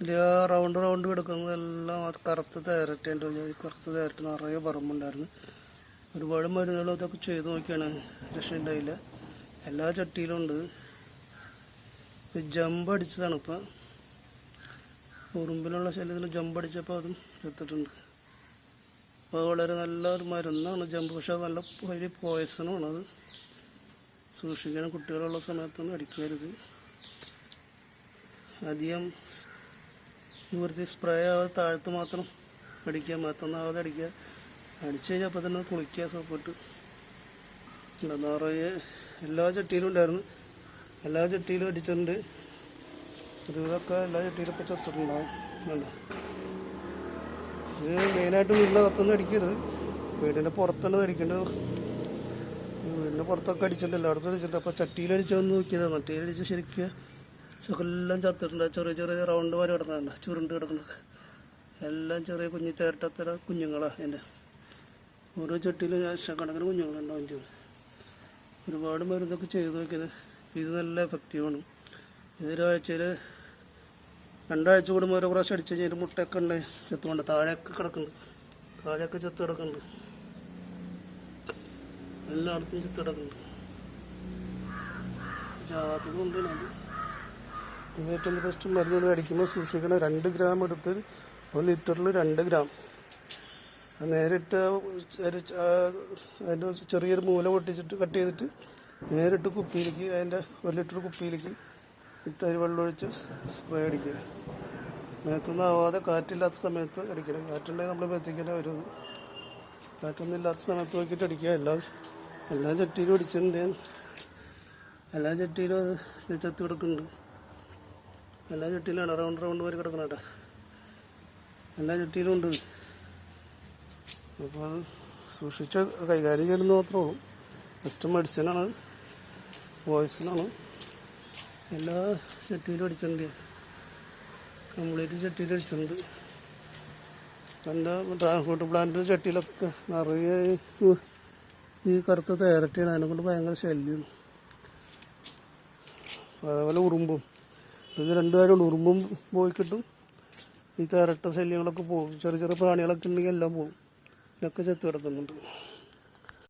ഇതിൽ ആ round round കിടക്കുന്നതെല്ലാം അത് കറുത്ത തേരട്ടുണ്ട്. കറുത്ത തേരട്ട് നിറയെ പറമ്പുണ്ടായിരുന്നു. ഒരുപാട് മരുന്നുകളും അതൊക്കെ ചെയ്ത് നോക്കിയാണ്, രക്ഷയുണ്ടായില്ല. എല്ലാ ചട്ടിയിലും ഉണ്ട്. ജമ്പ് അടിച്ചതാണ്. ഇപ്പം ഉറുമ്പിനുള്ള ശല്യത്തിന് ജമ്പ് അടിച്ചപ്പോൾ അതും ചത്തിട്ടുണ്ട്. അപ്പോൾ വളരെ നല്ലൊരു മരുന്നാണ് ജമ്പ്. പക്ഷെ അത് നല്ല വലിയ പോയ്സണാണ്. അത് സൂക്ഷിക്കണം. കുട്ടികളുള്ള സമയത്തൊന്നും അടിക്കരുത്. അധികം നിവൃത്തി സ്പ്രേ ആവാതെ താഴത്ത് മാത്രം അടിക്കുക, മറ്റൊന്നാവാതെ അടിക്കുക. അടിച്ചു കഴിഞ്ഞാൽ അപ്പം തന്നെ കുളിക്കുക സോപ്പിട്ട്. നിറയെ എല്ലാ ചട്ടിയിലും ഉണ്ടായിരുന്നു. എല്ലാ ചട്ടിയിലും അടിച്ചിട്ടുണ്ട്. ഒരുവിധമൊക്കെ എല്ലാ ചട്ടിയിലും ഇപ്പോൾ ചത്തിട്ടുണ്ടാവും. വേണ്ട, ഇത് മെയിനായിട്ട് വീടിൻ്റെ അകത്തൊന്നും അടിക്കരുത്. വീടിൻ്റെ പുറത്താണ് അടിക്കേണ്ടത്. വീടിൻ്റെ പുറത്തൊക്കെ അടിച്ചിട്ടുണ്ട്, എല്ലായിടത്തും അടിച്ചിട്ടുണ്ട്. അപ്പോൾ ചട്ടിയിലടിച്ചൊന്ന് നോക്കിയതാണ്. ചട്ടിയിലടിച്ച് ശരിക്കും എല്ലാം ചത്തിട്ടുണ്ട്. ചെറിയ ചെറിയ റൗണ്ട് പോലെ കിടക്കുന്നുണ്ട്, ചുരുണ്ട് കിടക്കുന്നത് എല്ലാം ചെറിയ കുഞ്ഞി തേരട്ടത്തര കുഞ്ഞുങ്ങളാണ്. എൻ്റെ ഓരോ ചട്ടിയിലും ലക്ഷക്കണക്കിന് കുഞ്ഞുങ്ങളുണ്ടാവും ചെയ്യും. ഒരുപാട് മരുന്നൊക്കെ ചെയ്ത് നോക്കിയത്. ഇത് നല്ല എഫക്റ്റീവാണ്. ഇതൊരാഴ്ചയിൽ 2 ആഴ്ച കൂടുമ്പോൾ ഓരോ പ്രാവശ്യം അടിച്ചു കഴിഞ്ഞാൽ മുട്ടയൊക്കെ ഉണ്ട് ചത്തുകൊണ്ട് താഴെയൊക്കെ കിടക്കുന്നുണ്ട്. താഴെയൊക്കെ ചത്ത് കിടക്കുന്നുണ്ട്. എല്ലായിടത്തും ചത്ത് കിടക്കുന്നുണ്ട്. ജാതകം ഉണ്ട്. അത് ഏറ്റവും ബെസ്റ്റ് മരുന്ന് അടിക്കുമ്പോൾ സൂക്ഷിക്കണം. 2 ഗ്രാം എടുത്ത് 1 ലിറ്ററിൽ 2 ഗ്രാം നേരിട്ട് അതിൻ്റെ ചെറിയൊരു മൂല പൊട്ടിച്ചിട്ട് കട്ട് ചെയ്തിട്ട് നേരിട്ട് കുപ്പിയിലേക്ക്, അതിൻ്റെ 1 ലിറ്റർ കുപ്പിയിലേക്ക് ഇട്ട് അതിൽ വെള്ളമൊഴിച്ച് സ്പ്രേ അടിക്കുക. മേത്തൊന്നും ആവാതെ കാറ്റില്ലാത്ത സമയത്ത് അടിക്കണം. കാറ്റുണ്ടെങ്കിൽ നമ്മൾ മെത്തിക്കേണ്ട വരും. കാറ്റൊന്നും ഇല്ലാത്ത സമയത്ത് നോക്കിയിട്ട് അടിക്കുക. എല്ലാ ചട്ടിയിലും അടിച്ചിട്ടുണ്ട്. എല്ലാ ചട്ടിയിലും അത് ചത്ത് കിടക്കുന്നുണ്ട്. എല്ലാ ചട്ടിയിലാണ് റൗണ്ട് റൗണ്ട് വരെ കിടക്കണം കേട്ടോ. എല്ലാ ചട്ടിയിലും ഉണ്ട്. അപ്പോൾ അത് സൂക്ഷിച്ച് കൈകാര്യം ചെയ്യുന്നത് മാത്രമേ ഉള്ളൂ. ജസ്റ്റ് മെഡിസിനാണ്, പോയ്സണാണ്. എല്ലാ ചട്ടിയിലും അടിച്ചിട്ടുണ്ട്. കംപ്ലീറ്റ് ചട്ടിയിൽ അടിച്ചിട്ടുണ്ട്. എൻ്റെ ട്രാൻസ്പോർട്ട് പ്ലാന്റിൻ്റെ ചട്ടിയിലൊക്കെ നിറയെ ഈ കറുത്ത തേരട്ടിയാണ്. അതിനെക്കൊണ്ട് ഭയങ്കര ശല്യമാണ്. അതേപോലെ ഉറുമ്പും. ഇത് 2 കാര്യമുണ്ട്. ഉറുമ്പും പോയി കിട്ടും, ഈ തേരട്ട ശല്യങ്ങളൊക്കെ പോകും. ചെറിയ ചെറിയ പ്രാണികളൊക്കെ ഉണ്ടെങ്കിൽ എല്ലാം പോകും. ഇതിനൊക്കെ ചത്ത് കിടക്കുന്നുണ്ട്.